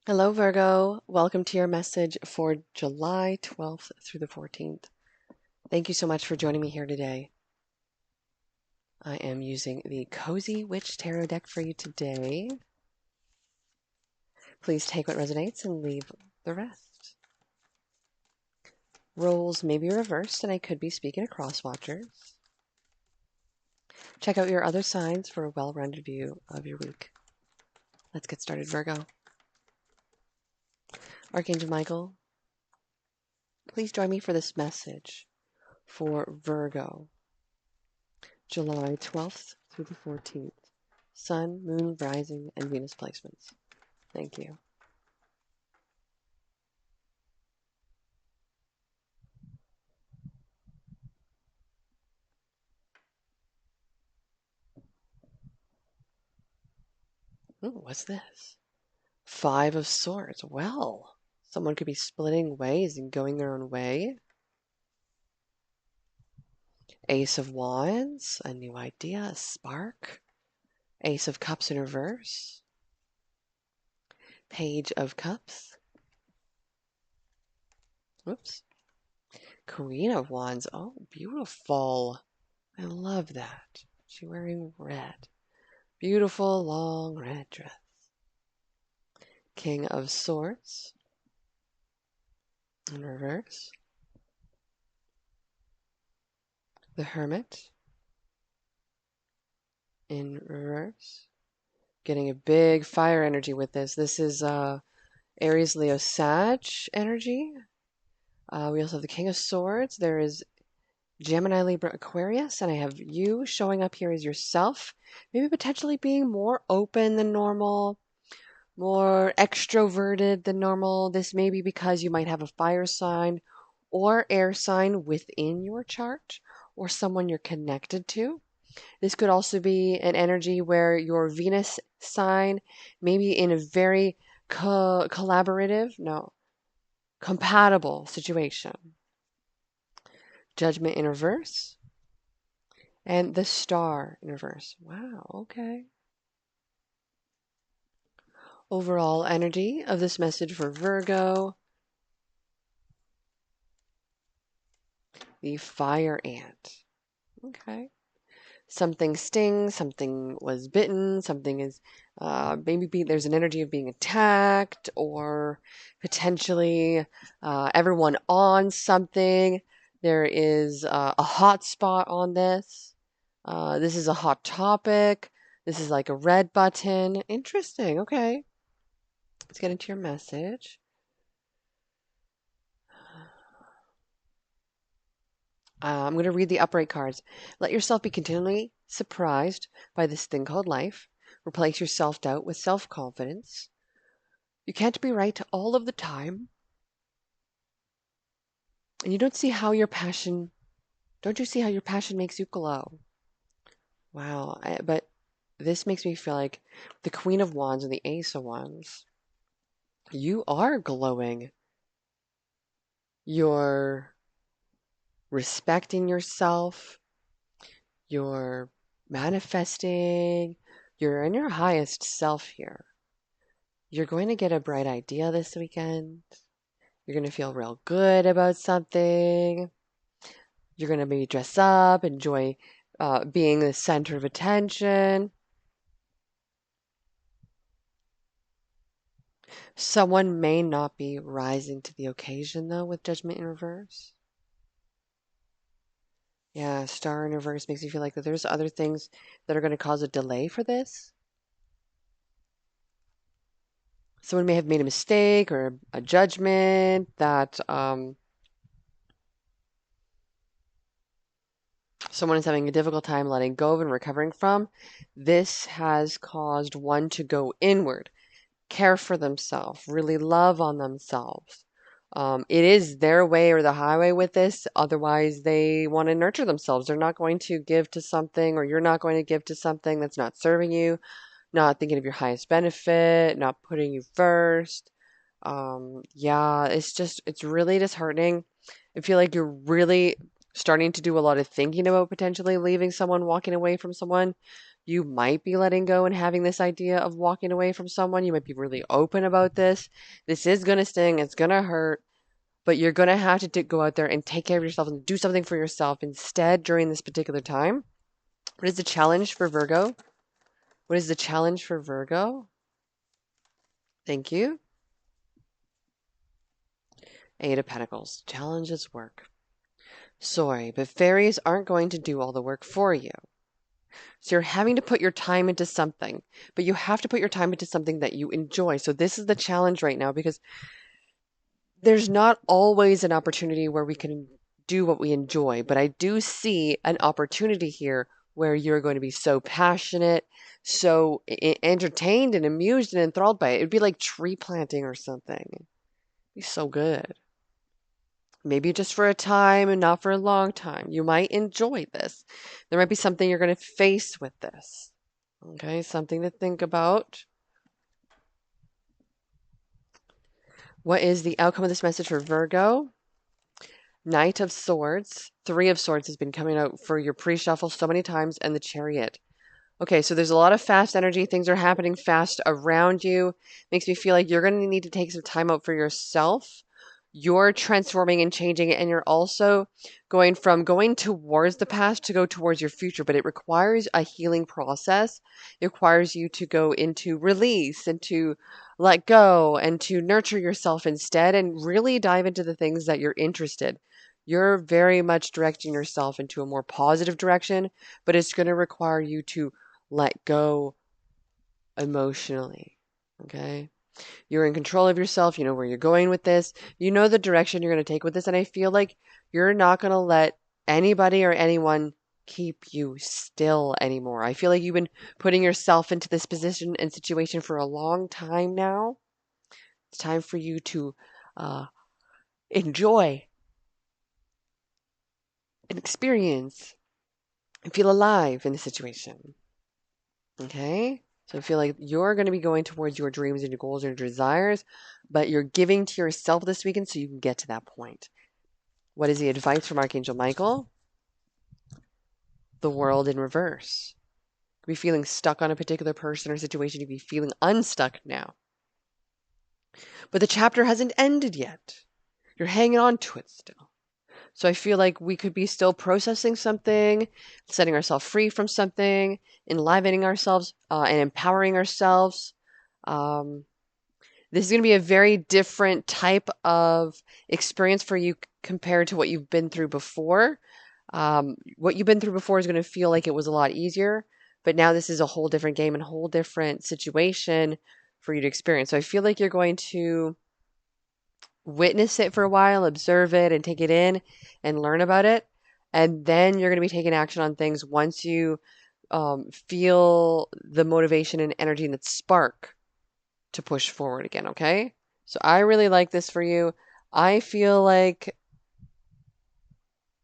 Hello, Virgo. Welcome to your message for July 12th through the 14th. Thank you so much for joining me here today. I am using the Cozy Witch Tarot deck for you today. Please take what resonates and leave the rest. Roles may be reversed, and I could be speaking to cross watchers. Check out your other signs for a well-rounded view of your week. Let's get started, Virgo. Archangel Michael, please join me for this message for Virgo, July 12th through the 14th. Sun, Moon, Rising, and Venus placements. Thank you. Ooh, what's this? Five of Swords. Well, someone could be splitting ways and going their own way. Ace of Wands, a new idea, a spark. Ace of Cups in reverse. Page of Cups. Whoops. Queen of Wands. Oh, beautiful. I love that. She's wearing red. Beautiful long red dress. King of Swords in reverse. The Hermit in reverse. Getting a big fire energy with this. This is Aries, Leo, Sag energy. We also have the King of Swords. There is Gemini, Libra, Aquarius, and I have you showing up here as yourself. Maybe potentially being more open than normal, more extroverted than normal. This may be because you might have a fire sign or air sign within your chart or someone you're connected to. This could also be an energy where your Venus sign may be in a very compatible situation. Judgment in reverse and the Star in reverse. Wow, okay. Overall energy of this message for Virgo, the Fire Ant. Okay. Something stings, something was bitten, something is there's an energy of being attacked or potentially everyone on something. There is a hot spot on this. This is a hot topic. This is like a red button. Interesting. Okay. Let's get into your message. I'm going to read the upright cards. Let yourself be continually surprised by this thing called life. Replace your self-doubt with self-confidence. You can't be right all of the time. And don't you see how your passion makes you glow? Wow. But this makes me feel like the Queen of Wands and the Ace of Wands. You are glowing. You're respecting yourself. You're manifesting. You're in your highest self here. You're going to get a bright idea this weekend. You're going to feel real good about something. You're going to maybe dress up, enjoy being the center of attention. Someone may not be rising to the occasion, though, with Judgment in reverse. Yeah, Star in reverse makes you feel like that there's other things that are going to cause a delay for this. Someone may have made a mistake or a judgment that someone is having a difficult time letting go of and recovering from. This has caused one to go inward, care for themselves, really love on themselves. It is their way or the highway with this. Otherwise, they want to nurture themselves. They're not going to give to something, or you're not going to give to something that's not serving you, not thinking of your highest benefit, not putting you first. Yeah, it's really disheartening. I feel like you're really starting to do a lot of thinking about potentially leaving someone, walking away from someone. You might be letting go and having this idea of walking away from someone. You might be really open about this. This is going to sting, it's going to hurt, but you're going to have to go out there and take care of yourself and do something for yourself instead during this particular time. What is the challenge for Virgo? What is the challenge for Virgo? Thank you. Eight of Pentacles. Challenges work. Sorry, but fairies aren't going to do all the work for you. So you're having to put your time into something, but you have to put your time into something that you enjoy. So this is the challenge right now because there's not always an opportunity where we can do what we enjoy, but I do see an opportunity here where you're going to be so passionate, so entertained and amused and enthralled by it. It'd be like tree planting or something. It'd be so good. Maybe just for a time and not for a long time. You might enjoy this. There might be something you're going to face with this. Okay, something to think about. What is the outcome of this message for Virgo? Knight of Swords. Three of Swords has been coming out for your pre-shuffle so many times, and the Chariot. Okay, so there's a lot of fast energy. Things are happening fast around you. Makes me feel like you're going to need to take some time out for yourself. You're transforming and changing, and you're also going from going towards the past to go towards your future, but it requires a healing process. It requires you to go into release and to let go and to nurture yourself instead and really dive into the things that you're interested. You're very much directing yourself into a more positive direction, but it's going to require you to let go emotionally. Okay? You're in control of yourself. You know where you're going with this. You know the direction you're going to take with this. And I feel like you're not going to let anybody or anyone keep you still anymore. I feel like you've been putting yourself into this position and situation for a long time now. It's time for you to enjoy and experience and feel alive in the situation. Okay? So I feel like you're going to be going towards your dreams and your goals and your desires, but you're giving to yourself this weekend so you can get to that point. What is the advice from Archangel Michael? The world in reverse. You could be feeling stuck on a particular person or situation. You could be feeling unstuck now. But the chapter hasn't ended yet. You're hanging on to it still. So I feel like we could be still processing something, setting ourselves free from something, enlivening ourselves, and empowering ourselves. This is going to be a very different type of experience for you compared to what you've been through before. What you've been through before is going to feel like it was a lot easier, but now this is a whole different game and a whole different situation for you to experience. So I feel like you're going to witness it for a while, observe it, and take it in and learn about it. And then you're going to be taking action on things once you feel the motivation and energy and that spark to push forward again, okay? So I really like this for you. I feel like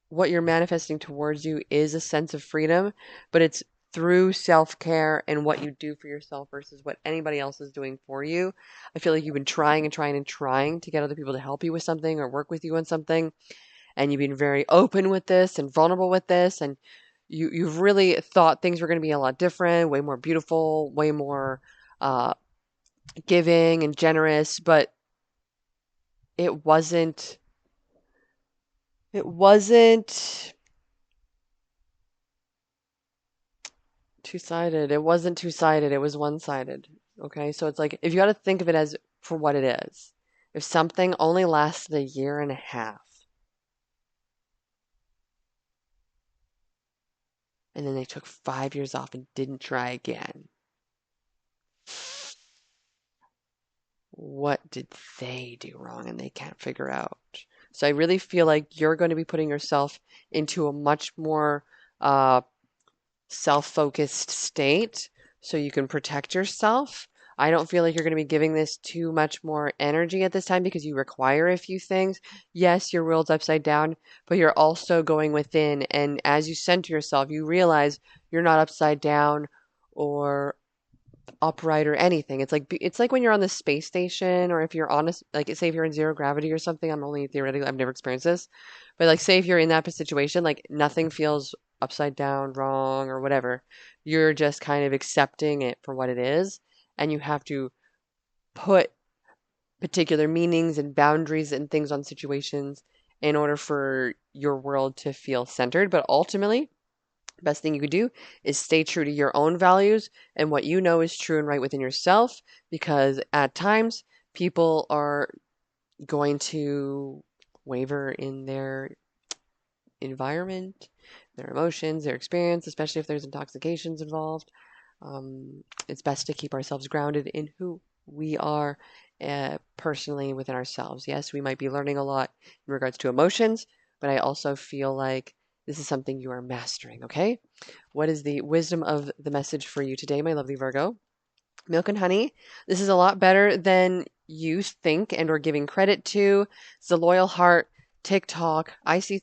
what you're manifesting towards you is a sense of freedom, but it's through self-care and what you do for yourself versus what anybody else is doing for you. I feel like you've been trying and trying and trying to get other people to help you with something or work with you on something, and you've been very open with this and vulnerable with this, and you've really thought things were going to be a lot different, way more beautiful, way more giving and generous, but it wasn't two-sided. It wasn't two-sided. It was one-sided. Okay? So it's like if you got to think of it as for what it is. If something only lasted a year and a half, and then they took 5 years off and didn't try again, what did they do wrong and they can't figure out? So I really feel like you're going to be putting yourself into a much more self-focused state so you can protect yourself. I don't feel like you're going to be giving this too much more energy at this time because you require a few things. Yes, your world's upside down, but you're also going within. And as you center yourself, you realize you're not upside down or upright or anything. It's like when you're on the space station, or if you're on like say if you're in zero gravity or something. I'm only theoretically, I've never experienced this, but like say if you're in that situation, like nothing feels upside down, wrong, or whatever. You're just kind of accepting it for what it is, and you have to put particular meanings and boundaries and things on situations in order for your world to feel centered. But ultimately, the best thing you could do is stay true to your own values and what you know is true and right within yourself, because at times people are going to waver in their environment, their emotions, their experience, especially if there's intoxications involved. It's best to keep ourselves grounded in who we are personally within ourselves. Yes, we might be learning a lot in regards to emotions, but I also feel like this is something you are mastering, okay? What is the wisdom of the message for you today, my lovely Virgo? Milk and honey. This is a lot better than you think and or giving credit to. It's a loyal heart. TikTok. I see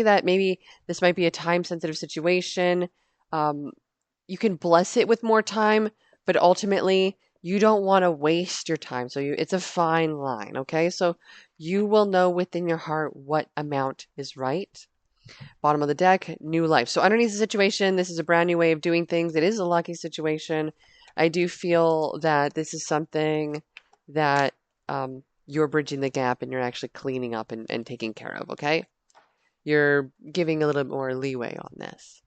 that maybe this might be a time sensitive situation. Um, you can bless it with more time, but ultimately you don't want to waste your time. So it's a fine line, okay? So you will know within your heart what amount is right. Bottom of the deck, new life. So underneath the situation, this is a brand new way of doing things. It is a lucky situation. I do feel that this is something that you're bridging the gap and you're actually cleaning up and taking care of, okay? You're giving a little more leeway on this.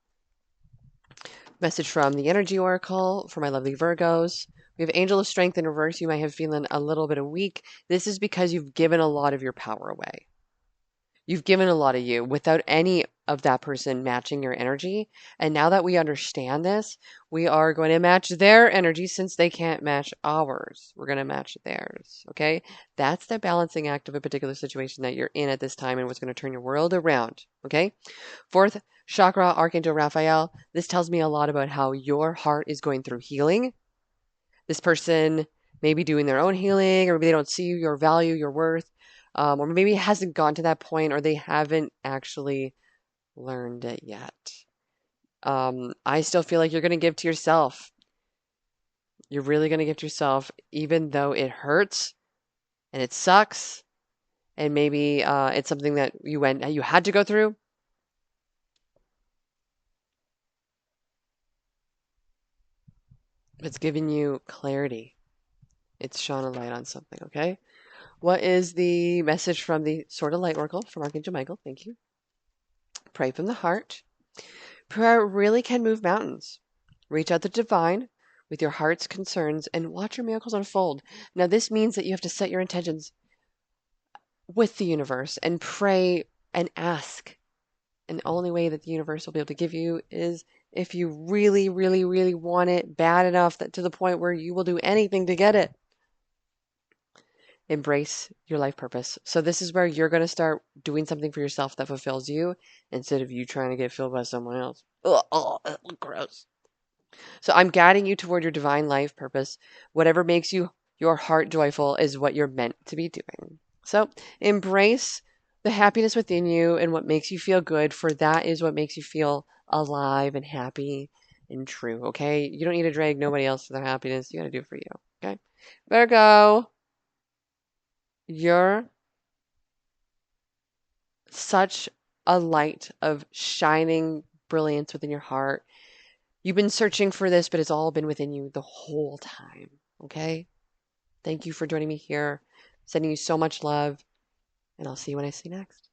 Message from the Energy Oracle for my lovely Virgos. We have Angel of Strength in reverse. You might have feeling a little bit of weak. This is because you've given a lot of your power away. You've given a lot of you without any of that person matching your energy. And now that we understand this, we are going to match their energy since they can't match ours. We're going to match theirs. Okay. That's the balancing act of a particular situation that you're in at this time and what's going to turn your world around. Okay. Fourth chakra, Archangel Raphael. This tells me a lot about how your heart is going through healing. This person may be doing their own healing, or maybe they don't see your value, your worth, or maybe it hasn't gone to that point, or they haven't actually learned it yet. I still feel like you're going to give to yourself. You're really going to give to yourself, even though it hurts and it sucks, and maybe it's something that you had to go through. It's giving you clarity. It's shone a light on something. Okay. What is the message from the Sword of Light Oracle from Archangel Michael? Thank you. Pray from the heart. Prayer really can move mountains. Reach out to the divine with your heart's concerns and watch your miracles unfold. Now, this means that you have to set your intentions with the universe and pray and ask. And the only way that the universe will be able to give you is if you really, really, really want it bad enough that to the point where you will do anything to get it. Embrace your life purpose. So this is where you're going to start doing something for yourself that fulfills you instead of you trying to get filled by someone else. Ugh, gross. So I'm guiding you toward your divine life purpose. Whatever makes your heart joyful is what you're meant to be doing. So embrace the happiness within you and what makes you feel good, for that is what makes you feel alive and happy and true. Okay. You don't need to drag nobody else to their happiness. You got to do it for you. Okay. Virgo, you're such a light of shining brilliance within your heart. You've been searching for this, but it's all been within you the whole time. Okay? Thank you for joining me here. Sending you so much love, and I'll see you when I see you next.